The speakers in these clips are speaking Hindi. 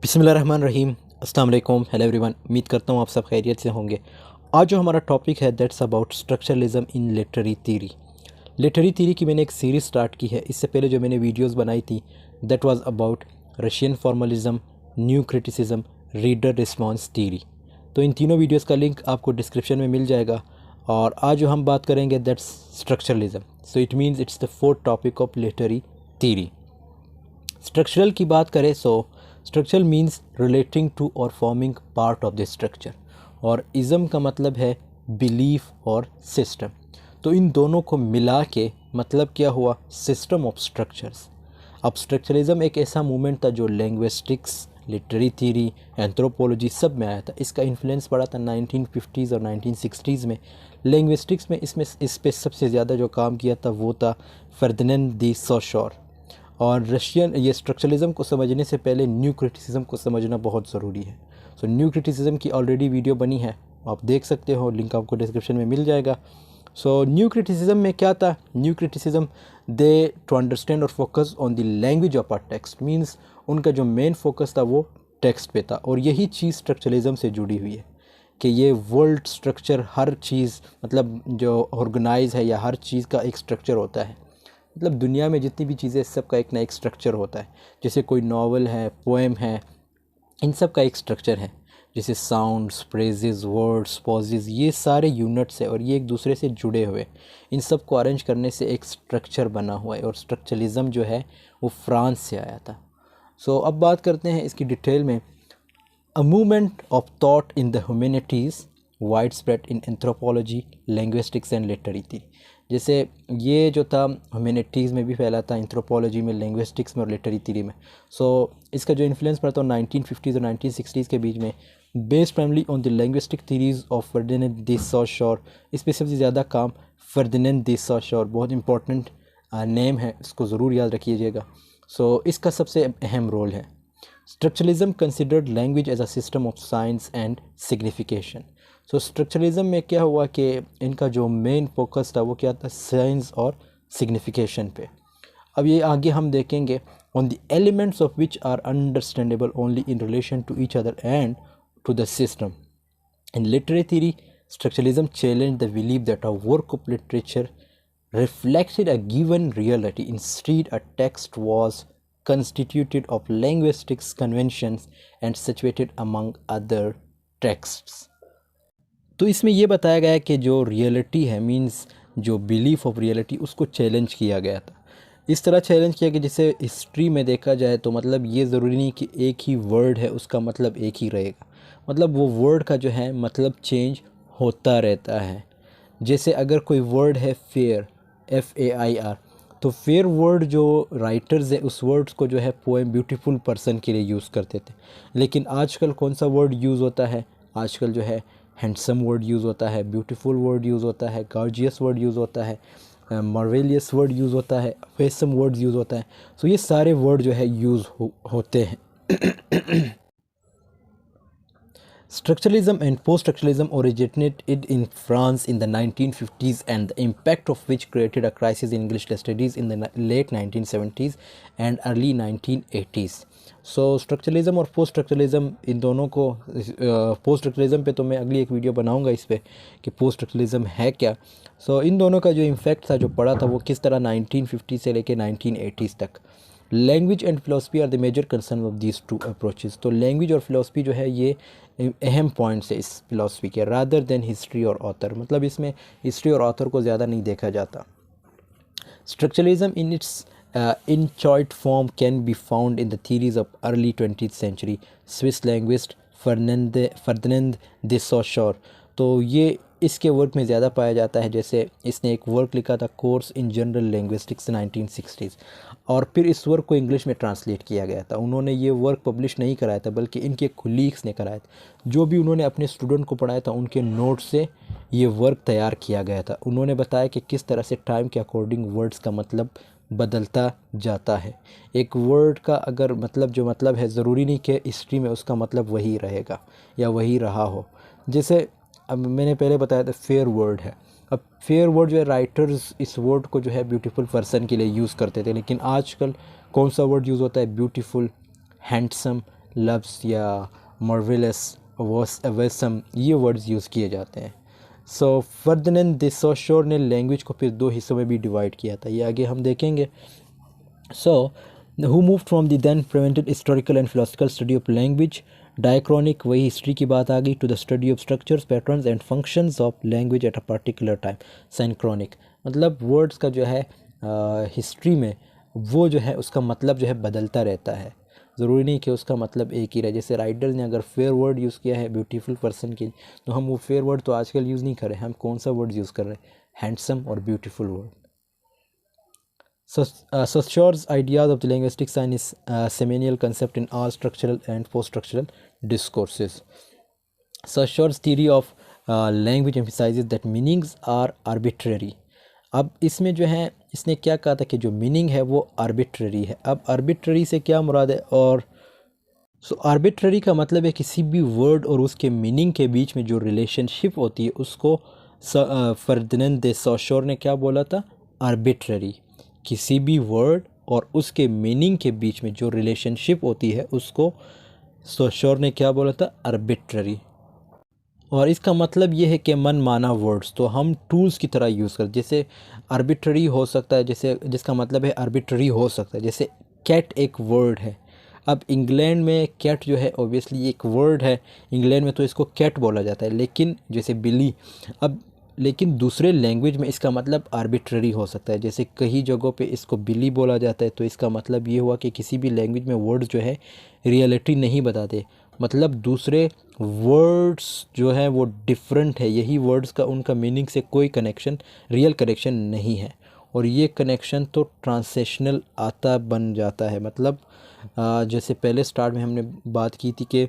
बिस्मिल्लाहिर्रहमानिर्रहीम। अस्सलाम वालेकुम। Hello everyone. उम्मीद करता हूँ आप सब खैरियत से होंगे। आज जो हमारा टॉपिक है that's about structuralism in literary theory. Literary theory की मैंने एक सीरीज़ स्टार्ट की है। इससे पहले जो मैंने वीडियोस बनाई थी that was about Russian formalism, new criticism, reader response theory. तो इन तीनों वीडियोस का लिंक आपको डिस्क्रिप्शन में मिल जाएगा। और आज जो हम बात करेंगे that's structuralism. So it means it's the fourth topic of literary theory. Structural की बात करें सो स्ट्रक्चरल मीन्स रिलेटिंग टू और forming part of the structure, और इज़म का मतलब है बिलीफ और सिस्टम। तो इन दोनों को मिला के मतलब क्या हुआ, सिस्टम ऑफ स्ट्रक्चर्स। अब स्ट्रक्चरलिज्म एक ऐसा मूवमेंट था जो लैंग्विस्टिक्स, लिटरेरी थ्योरी, एंथ्रोपोलॉजी सब में आया था। इसका इन्फ्लुएंस पड़ा था 1950s और 1960s में। लैंग्विस्टिक्स में इस पे सबसे ज़्यादा जो काम किया था वो था फर्डिनेंड दी सोशोर। और रशियन ये स्ट्रक्चरलिज्म को समझने से पहले न्यू क्रिटिसिज्म को समझना बहुत ज़रूरी है। सो न्यू क्रिटिसिज्म की ऑलरेडी वीडियो बनी है, आप देख सकते हो, लिंक आपको डिस्क्रिप्शन में मिल जाएगा। सो न्यू क्रिटिसिज्म में क्या था, new criticism they to understand और focus on the language of our text, means उनका जो मेन फोकस था वो टेक्स्ट पे था। और यही चीज़ स्ट्रक्चरलिज्म से जुड़ी हुई है कि ये वर्ल्ड स्ट्रक्चर, हर चीज़ मतलब जो ऑर्गेनाइज है या हर चीज़ का एक स्ट्रक्चर होता है। मतलब दुनिया में जितनी भी चीज़ें सबका एक ना एक स्ट्रक्चर होता है। जैसे कोई नावल है, पोएम है, इन सब का एक स्ट्रक्चर है। जैसे साउंड्स, फ्रेजेस, वर्ड्स, पॉजेज, ये सारे यूनिट्स है और ये एक दूसरे से जुड़े हुए। इन सब को अरेंज करने से एक स्ट्रक्चर बना हुआ है। और स्ट्रक्चरलिज्म जो है वो फ्रांस से आया था। सो अब बात करते हैं इसकी डिटेल में। A movement of thought in the humanities wide spread in anthropology, linguistics and literary theory. जैसे ये जो था ह्यूमैनिटीज़ में भी फैला था, एंथ्रोपोलॉजी में, लिंग्विस्टिक्स में और लिटरेरी थ्योरी में। सो इसका जो इन्फ्लुएंस पड़ा था 1950s और 1960s के बीच में, based primarily on the linguistic theories of Ferdinand the Saussure. इस पर सबसे ज़्यादा काम फर्डिनेंड दी सोशोर, बहुत इंपॉर्टेंट नेम है, इसको ज़रूर याद रखिएगा। सो इसका सबसे अहम रोल है। Structuralism considered language as a system of science and signification. So structuralism में क्या हुआ कि इनका जो मेन फोकस था वो क्या था, साइंस और सिग्निफिकेशन पे। अब ये आगे हम देखेंगे on the elements of which are understandable only in relation to each other and to the system. In literary theory, structuralism challenge the believe that a work of literature reflected a given reality. Instead, a text was constituted of linguistic conventions and situated among other texts. तो इसमें ये बताया गया है कि जो रियलिटी है, मींस जो बिलीफ ऑफ रियलिटी, उसको चैलेंज किया गया था। इस तरह चैलेंज किया कि जैसे हिस्ट्री में देखा जाए तो मतलब ये ज़रूरी नहीं कि एक ही वर्ड है उसका मतलब एक ही रहेगा। मतलब वो वर्ड का जो है मतलब चेंज होता रहता है। जैसे अगर कोई वर्ड है फेयर, FAIR, तो फेयर वर्ड जो राइटर्स है उस वर्ड्स को जो है पोएम ब्यूटीफुल पर्सन के लिए यूज़ करते थे। लेकिन आजकल कौन सा वर्ड यूज़ होता है, आजकल जो है हैंडसम वर्ड यूज़ होता है, ब्यूटीफुल वर्ड यूज़ होता है, गॉर्जियस वर्ड यूज़ होता है, मार्वेलियस वर्ड यूज़ होता है, फेसम वर्ड यूज़ होता है। सो ये सारे वर्ड जो है यूज़ होते हैं। Structuralism and post-structuralism originated in France in the 1950s, and the impact of which created a crisis in English studies in the late 1970s and early 1980s. So structuralism और पोस्ट स्ट्रक्चरलिज्म, इन दोनों को, पोस्ट स्ट्रक्चरलिज्म पे तो मैं अगली एक वीडियो बनाऊंगा इस पे कि पोस्ट स्ट्रक्चरलिज्म है क्या। सो इन दोनों का जो इम्पैक्ट था, जो पड़ा था, वो किस तरह 1950 से लेके 1980s तक। Language and philosophy are the major concern of these two approaches. तो लैंग्वेज और फिलोसफी जो है ये अहम पॉइंट्स है इस फिलोसफी के, रादर देन हिस्ट्री और ऑथर। मतलब इसमें हिस्ट्री और ऑथर को ज़्यादा नहीं देखा जाता। Structuralism in its inchoate form can be found in the theories of early 20th century Swiss linguist Ferdinand de Saussure। तो ये इसके वर्क में ज़्यादा पाया जाता है। जैसे इसने एक वर्क लिखा था, course in general linguistics 1960s, और फिर इस वर्क को इंग्लिश में ट्रांसलेट किया गया था। उन्होंने ये वर्क पब्लिश नहीं कराया था बल्कि इनके कोलीग्स ने कराया था। जो भी उन्होंने अपने स्टूडेंट को पढ़ाया था उनके नोट से ये वर्क तैयार किया गया था। उन्होंने बताया कि किस तरह से टाइम के अकॉर्डिंग वर्ड्स का मतलब बदलता जाता है। एक वर्ड का अगर मतलब जो मतलब है, ज़रूरी नहीं कि हिस्ट्री में उसका मतलब वही रहेगा या वही रहा हो। जैसे अब मैंने पहले बताया था फेयर वर्ड है। अब फेयर वर्ड जो है, राइटर्स इस वर्ड को जो है ब्यूटीफुल पर्सन के लिए यूज़ करते थे, लेकिन आजकल कौन सा वर्ड यूज़ होता है, ब्यूटीफुल, हैंडसम, लव्स या मार्वेलस, अवेसम, ये वर्ड्स यूज़ किए जाते हैं। सो फर्दिनेंद दे सोशोर ने लैंग्वेज को फिर दो हिस्सों में भी डिवाइड किया था, ये आगे हम देखेंगे। So who moved from the then prevented historical and philosophical study of language, diachronic, वही हिस्ट्री की बात आ गई, to the study of structures, patterns and functions of language at a particular time. Synchronic मतलब वर्ड्स का जो है हिस्ट्री में वो जो है उसका मतलब जो है बदलता रहता है, ज़रूरी नहीं कि उसका मतलब एक ही रहे। जैसे राइडर ने अगर फेयर वर्ड यूज़ किया है ब्यूटीफुल पर्सन के लिए, तो हम वो फेयर वर्ड तो आजकल यूज़ नहीं कर रहे, हम कौन सा वर्ड यूज़ कर रहे हैं, हैंडसम और beautiful word. Saussure's ideas of the linguistic science is a seminal concept in all structural and post-structural discourses. Saussure's theory of language emphasizes that meanings are arbitrary. अब इसमें जो है इसने क्या कहा था कि जो मीनिंग है वो आर्बिट्ररी है। अब आर्बिट्ररी से क्या मुराद है, और आर्बिट्ररी का मतलब है किसी भी वर्ड और उसके मीनिंग के बीच में जो रिलेशनशिप होती है उसको फर्दिनेंद दे सोशोर ने क्या बोला था, आर्बिट्ररी। किसी भी वर्ड और उसके मीनिंग के बीच में जो रिलेशनशिप होती है उसको सोशोर ने क्या बोला था, आर्बिट्ररी। और इसका मतलब ये है कि मन माना वर्ड्स तो हम टूल्स की तरह यूज़ कर, जैसे आर्बिट्ररी हो सकता है, जैसे जिसका मतलब है आर्बिट्ररी हो सकता है, जैसे कैट एक वर्ड है। अब इंग्लैंड में कैट जो है ऑब्वियसली एक वर्ड है, इंग्लैंड में तो इसको कैट बोला जाता है, लेकिन जैसे बिल्ली, अब लेकिन दूसरे लैंग्वेज में इसका मतलब आर्बिट्ररी हो सकता है। जैसे कई जगहों पे इसको बिल्ली बोला जाता है, तो इसका मतलब ये हुआ कि किसी भी लैंग्वेज में वर्ड्स जो है रियलिटी नहीं बताते, मतलब दूसरे वर्ड्स जो है वो डिफरेंट है, यही वर्ड्स का उनका मीनिंग से कोई कनेक्शन, रियल कनेक्शन नहीं है। और ये कनेक्शन तो ट्रांसलेशनल आता बन जाता है, मतलब जैसे पहले स्टार्ट में हमने बात की थी कि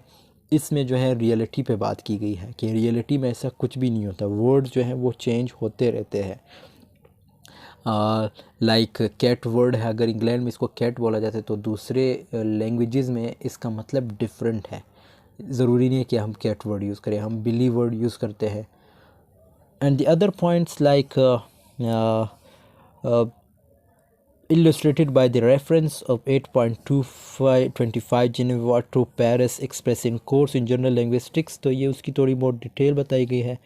इसमें जो है रियलिटी पे बात की गई है कि रियलिटी में ऐसा कुछ भी नहीं होता, वर्ड्स जो हैं वो चेंज होते रहते हैं। लाइक कैट वर्ड है, अगर इंग्लैंड में इसको कैट बोला जाता है तो दूसरे लैंग्वेजेस में इसका मतलब डिफरेंट है। ज़रूरी नहीं है कि हम कैट वर्ड यूज़ करें, हम बिली वर्ड यूज़ करते हैं। And the other points like illustrated by the reference of 8.25 Geneva to Paris express in course in general linguistics, तो ये उसकी थोड़ी बहुत डिटेल बताई गई है।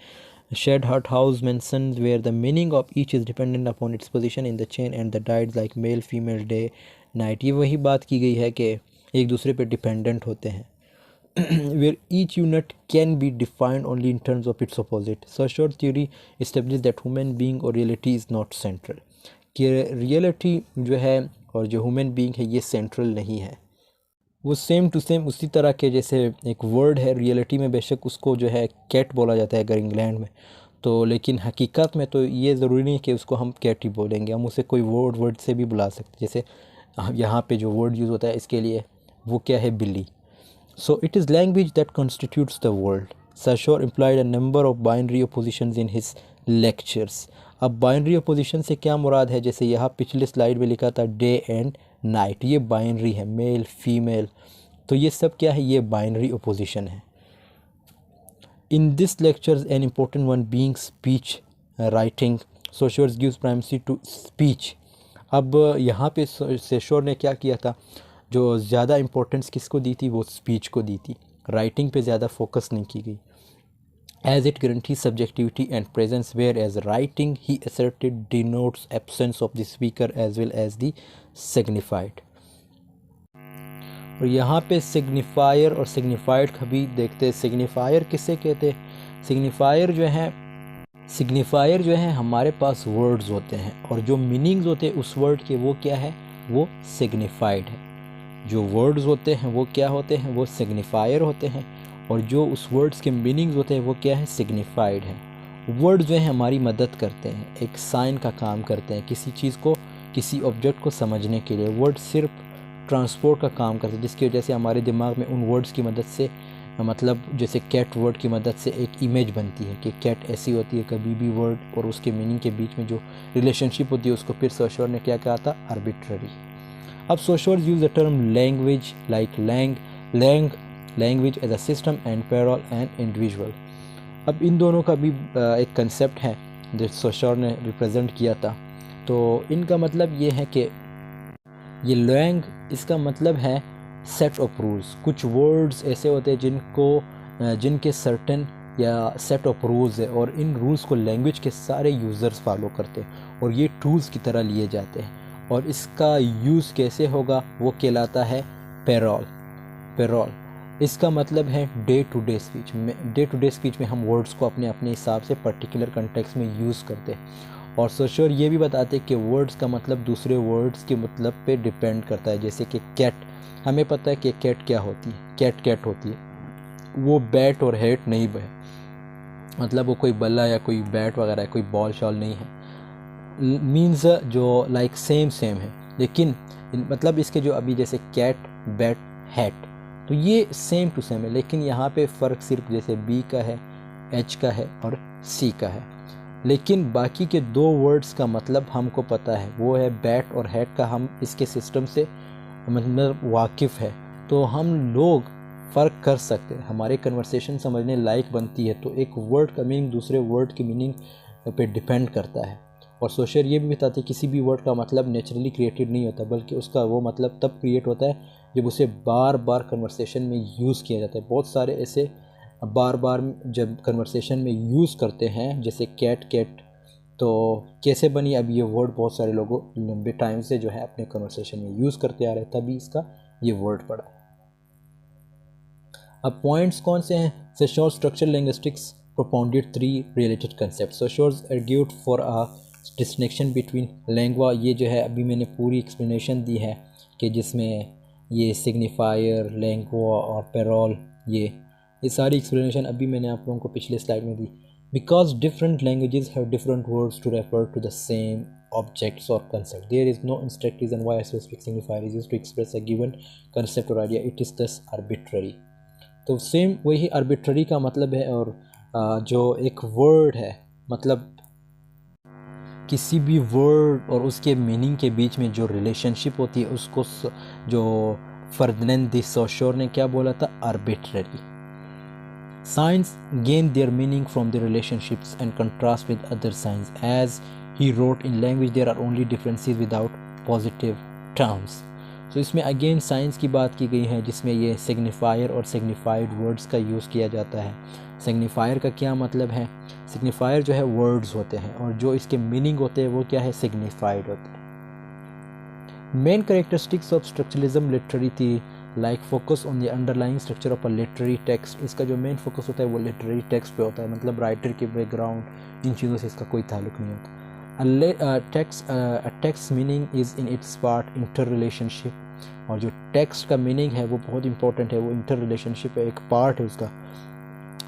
Shed Hut House mentions where the meaning of each is dependent upon its position in the chain and the dieds like male, female, day, night, ये वही बात की गई है कि एक दूसरे पे डिपेंडेंट होते हैं। where each unit can be defined only in terms of its opposite. Saussure theory establishes that human being or reality is not central, कि रियलिटी जो है और जो ह्यूमन बीइंग है ये सेंट्रल नहीं है, वो सेम टू सेम उसी तरह के जैसे एक वर्ड है रियलिटी में बेशक उसको जो है कैट बोला जाता है अगर इंग्लैंड में, तो लेकिन हकीकत में तो ये ज़रूरी नहीं कि उसको हम कैट ही बोलेंगे, हम उसे कोई वर्ड से भी बुला सकते, जैसे यहाँ पे जो वर्ड यूज़ होता है इसके लिए वो क्या है, बिल्ली। So it is language that constitutes the world. Saussure implied a number of binary oppositions in his lectures. अब बाइनरी अपोजिशन से क्या मुराद है, जैसे यहाँ पिछले स्लाइड में लिखा था डे एंड नाइट, ये बाइनरी है, मेल फीमेल, तो ये सब क्या है, ये बाइनरी अपोजिशन है। In this lectures an important one being speech writing, Saussure gives primacy to speech. अब यहाँ पे Saussure ने क्या किया था, जो ज़्यादा इम्पोर्टेंस किसको दी थी, वो स्पीच को दी थी, राइटिंग पे ज़्यादा फोकस नहीं की गई। As it guarantees subjectivity and presence, whereas writing, he asserted, denotes absence of the speaker as well as the signified. और यहाँ पे सिग्निफायर और सिग्निफाइड कभी देखते हैं। सिग्निफायर किसे कहते हैं, सिग्निफायर जो है हमारे पास वर्ड्स होते हैं और जो मीनिंग्स होते हैं उस वर्ड के वो क्या है, वो सिग्निफाइड है। जो वर्ड्स होते हैं वो क्या होते हैं, वो सिग्निफायर होते हैं, और जो उस वर्ड्स के मीनिंग्स होते हैं वो क्या है, सिग्निफाइड है। वर्ड जो है हमारी मदद करते हैं, एक साइन का काम करते हैं किसी चीज़ को, किसी ऑब्जेक्ट को समझने के लिए। वर्ड सिर्फ ट्रांसपोर्ट का काम करते हैं, जिसकी वजह से हमारे दिमाग में उन वर्ड्स की मदद से, मतलब जैसे कैट वर्ड की मदद से एक इमेज बनती है कि कैट ऐसी होती है। कभी भी वर्ड और उसके मीनिंग के बीच में जो रिलेशनशिप होती है उसको फिर Saussure ने क्या कहा था, आर्बिट्ररी। अब Saussure use the term language like language as a system and parole and individual. अब इन दोनों का भी एक कंसेप्ट है जो Saussure ने रिप्रेजेंट किया था। तो इनका मतलब ये है कि ये लैंग, इसका मतलब है सेट ऑफ रूल्स। कुछ वर्ड्स ऐसे होते हैं जिनके सर्टेन या सेट ऑफ रूल्स है, और इन रूल्स को लैंग्वेज के सारे यूज़र्स फॉलो करते हैं और ये टूल्स की तरह लिए जाते हैं। और इसका यूज़ कैसे होगा वो कहलाता है पैरोल। पैरोल इसका मतलब है डे टू डे स्पीच में। डे टू डे स्पीच में हम वर्ड्स को अपने अपने हिसाब से पर्टिकुलर कंटेक्स्ट में यूज़ करते हैं। और सोशर ये भी बताते हैं कि वर्ड्स का मतलब दूसरे वर्ड्स के मतलब पे डिपेंड करता है। जैसे कि कैट, हमें पता है कि कैट क्या होती है, कैट कैट होती है, वो बैट और हेट नहीं है, मतलब वो कोई बल्ला या कोई बैट वगैरह है, कोई बॉल शॉल नहीं है। मीन्स जो लाइक सेम सेम है, लेकिन मतलब इसके जो अभी जैसे कैट बैट हैट तो ये सेम टू सेम है, लेकिन यहाँ पे फ़र्क सिर्फ जैसे बी का है, एच का है और सी का है। लेकिन बाकी के दो वर्ड्स का मतलब हमको पता है, वो है बैट और हैट का। हम इसके सिस्टम से मतलब वाकिफ़ है, तो हम लोग फ़र्क कर सकते हैं, हमारे कन्वर्सेशन समझने लायक बनती है। तो एक वर्ड का मीनिंग दूसरे वर्ड की मीनिंग पे डिपेंड करता है। और सोशर ये भी बताते हैं किसी भी वर्ड का मतलब नेचुरली क्रिएटेड नहीं होता, बल्कि उसका वो मतलब तब क्रिएट होता है जब उसे बार बार कन्वर्सेशन में यूज़ किया जाता है। बहुत सारे ऐसे बार बार जब कन्वर्सेशन में यूज़ करते हैं, जैसे कैट कैट, तो कैसे बनी, अब ये वर्ड बहुत सारे लोगों लंबे टाइम से जो है अपने कन्वर्सेशन में यूज़ करते आ रहे हैं, तभी इसका ये वर्ड पड़ा। अब पॉइंट्स कौन से हैं? Saussure structural linguistics propounded three related concepts. Saussure argued for a distinction between lingua, ये जो है अभी मैंने पूरी एक्सप्लेनेशन दी है कि जिसमें ये सिग्निफायर, lingua और पैरोल, ये सारी एक्सप्लेनेशन अभी मैंने आप लोगों को पिछले स्लाइड में दी। Because different languages have different words to refer to the same objects or concept, there is no instruct reason why a specific signifier is used to express a given concept or idea. It is thus arbitrary. तो सेम वही आर्बिट्ररी का मतलब है। और जो एक वर्ड है, मतलब किसी भी वर्ड और उसके मीनिंग के बीच में जो रिलेशनशिप होती है, उसको जो फर्डिनेंड द सोशर ने क्या बोला था? Arbitrary. Signs gain their meaning from the relationships and contrast with other signs. As he wrote, in language there are only differences without positive terms. So इसमें अगेन साइंस की बात की गई है, जिसमें ये सिग्निफायर और सिग्निफाइड वर्ड्स का यूज़ किया जाता है। सिग्निफायर का क्या मतलब है? सिग्निफायर जो है वर्ड्स होते हैं, और जो इसके मीनिंग होते हैं वो क्या है? सिग्निफाइड होते हैं। Main characteristics of structuralism literary थी like focus on the underlying structure of a literary text. इसका जो मेन फोकस होता है वो लिटरेरी टेक्स्ट पे होता है, मतलब राइटर के बैकग्राउंड इन चीज़ों से इसका कोई ताल्लुक नहीं होता। A text meaning is in its part interrelationship, और जो टेक्स्ट का मीनिंग है वो बहुत इंपॉर्टेंट है, वो इंटर रिलेशनशिप है, एक पार्ट है उसका।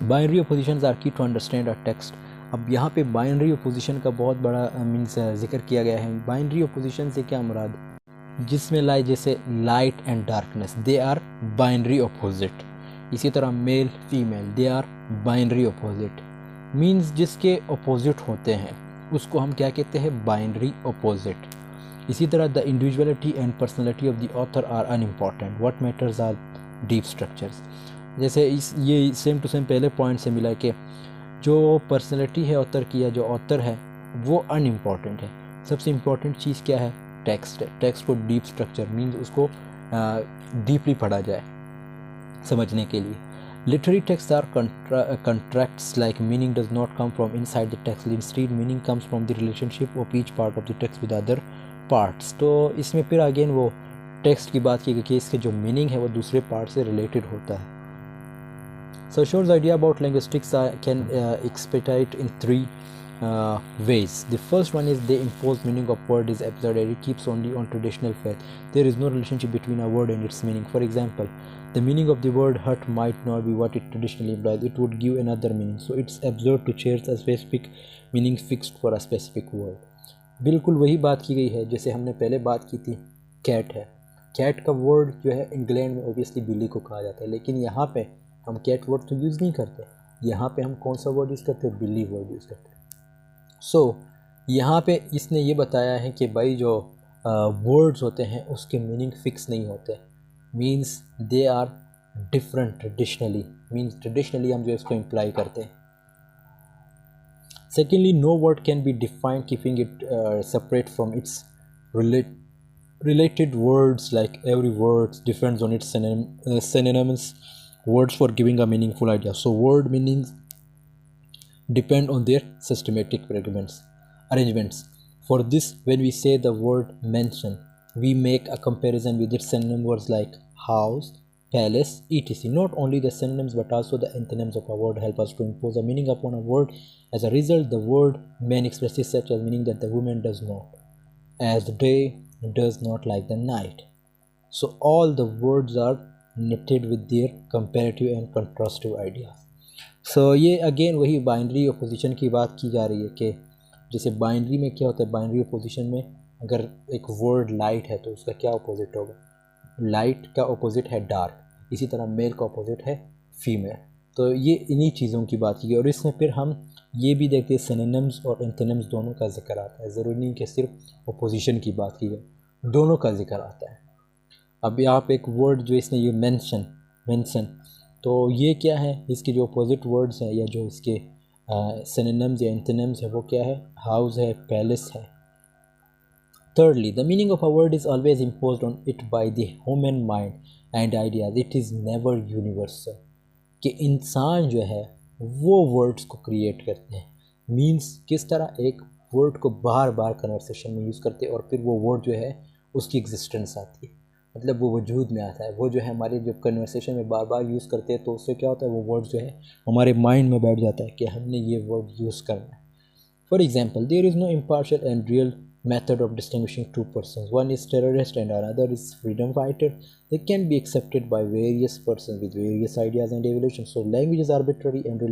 बाइनरी अपोजिशंस आर की टू अंडरस्टैंड अ टेक्स्ट। अब यहाँ पे बाइनरी अपोजिशन का बहुत बड़ा मीन्स जिक्र किया गया है। बाइनरी अपोजिशन से क्या मुराद? जिसमें लाई जैसे light and darkness, they are binary opposite. इसी तरह male female, they are binary opposite. Means जिसके अपोजिट होते हैं उसको हम क्या कहते हैं? Binary opposite. इसी तरह the individuality and personality of the author are unimportant, what matters are deep structures. जैसे ये सेम टू सेम पहले पॉइंट से मिला कि जो पर्सनैलिटी है ऑथर की, या जो ऑथर है वो अनइम्पॉर्टेंट है। सबसे इम्पॉर्टेंट चीज़ क्या है? टेक्स्ट है। टेक्स्ट को डीप स्ट्रक्चर मीन्स उसको डीपली पढ़ा जाए समझने के लिए। Literary text are contracts like meaning does not come from inside the text, instead meaning comes from the relationship of each part of the text with other parts। तो इसमें फिर अगेन वो टेक्स्ट की बात की गई कि इसके जो मीनिंग है वो दूसरे पार्ट से रिलेटेड होता है। Saussure's idea about linguistics can expedite in three ways. The first one is the imposed meaning of word is absurd and it keeps only on traditional faith. There is no relationship between a word and its meaning. For example, the meaning of the word hurt might not be what it traditionally implies. It would give another meaning. So it's absurd to chase a specific meaning fixed for a specific word. बिल्कुल वही बात की गई है जैसे हमने पहले बात की थी। कैट है, कैट का वर्ड जो है इंग्लैंड में ओबियसली बिल्ली को कहा जाता है, लेकिन यहाँ पे हम कैट वर्ड तो यूज़ नहीं करते। यहाँ पे हम कौन सा वर्ड यूज़ करते हैं? बिल्ली वर्ड यूज़ करते हैं। सो यहाँ पे इसने ये बताया है कि भाई जो वर्ड्स होते हैं उसके मीनिंग फिक्स नहीं होते, means they are different traditionally, means traditionally हम जो इसको इम्प्लाई करते हैं। Secondly, no word can be defined keeping it separate from its related words, like every word depends on its synonymous words for giving a meaningful idea. So word meanings depend on their systematic arrangements. For this, when we say the word mention, we make a comparison with its synonym words like house, palace, etc. Not only the synonyms but also the antonyms of a word help us to impose a meaning upon a word. As a result, the word man expresses such as meaning that the woman does not, as the day does not like the night. So all the words are knitted with their comparative and contrastive ideas. सो ये अगेन वही बाइनरी अपोजिशन की बात की जा रही है कि जैसे बाइनरी में क्या होता है, बाइनरी अपोजिशन में अगर एक वर्ड लाइट है तो उसका क्या अपोजिट होगा, लाइट का अपोजिट है डार्क, इसी तरह मेल का अपोजिट है फीमेल। तो ये इन्हीं चीज़ों की बात की। और इसमें फिर हम ये भी देखते हैं सिनोनिम्स और एंटोनिम्स दोनों का जिक्र आता है, ज़रूरी नहीं कि सिर्फ अपोजिशन की बात की जाए, दोनों का जिक्र आता है। अभी आप एक वर्ड जो इसने ये मेंशन, तो ये क्या है, इसके जो अपोजिट वर्ड्स हैं या जो इसके सिनोनिम्स या एंटोनिम्स है वो क्या है, हाउस है, पैलेस है। Thirdly, the meaning of a word is always imposed on it by the human mind and ideas. It is never universal. कि इंसान जो है वो वर्ड्स को क्रिएट करते हैं, मीन्स किस तरह एक वर्ड को बार बार कन्वर्सेशन में यूज़ करते हैं और फिर वो वर्ड जो है उसकी एग्जिस्टेंस आती है, मतलब वो वजूद में आता है। वो जो है हमारे जब कन्वर्सेशन में बार बार यूज़ करते हैं तो उससे क्या होता है, वो वर्ड जो है हमारे माइंड में बैठ जाता है कि हमने ये वर्ड यूज़ करना है। For example, there is no impartial and real method of distinguishing two persons. One is terrorist and another is freedom fighter. They can be accepted by various persons with various ideas and evolution. So language is arbitrary and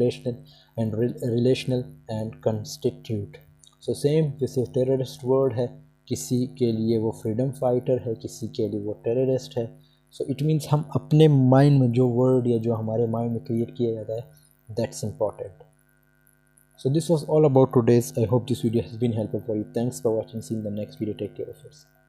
relational and constitute. So same, जैसे terrorist word है, किसी के लिए वो freedom fighter है, किसी के लिए वो terrorist है। So it means हम अपने mind में जो word या जो हमारे mind में create किया जाता है, that's important. So this was all about today's. I hope this video has been helpful for you. Thanks for watching. See you in the next video. Take care of yourself.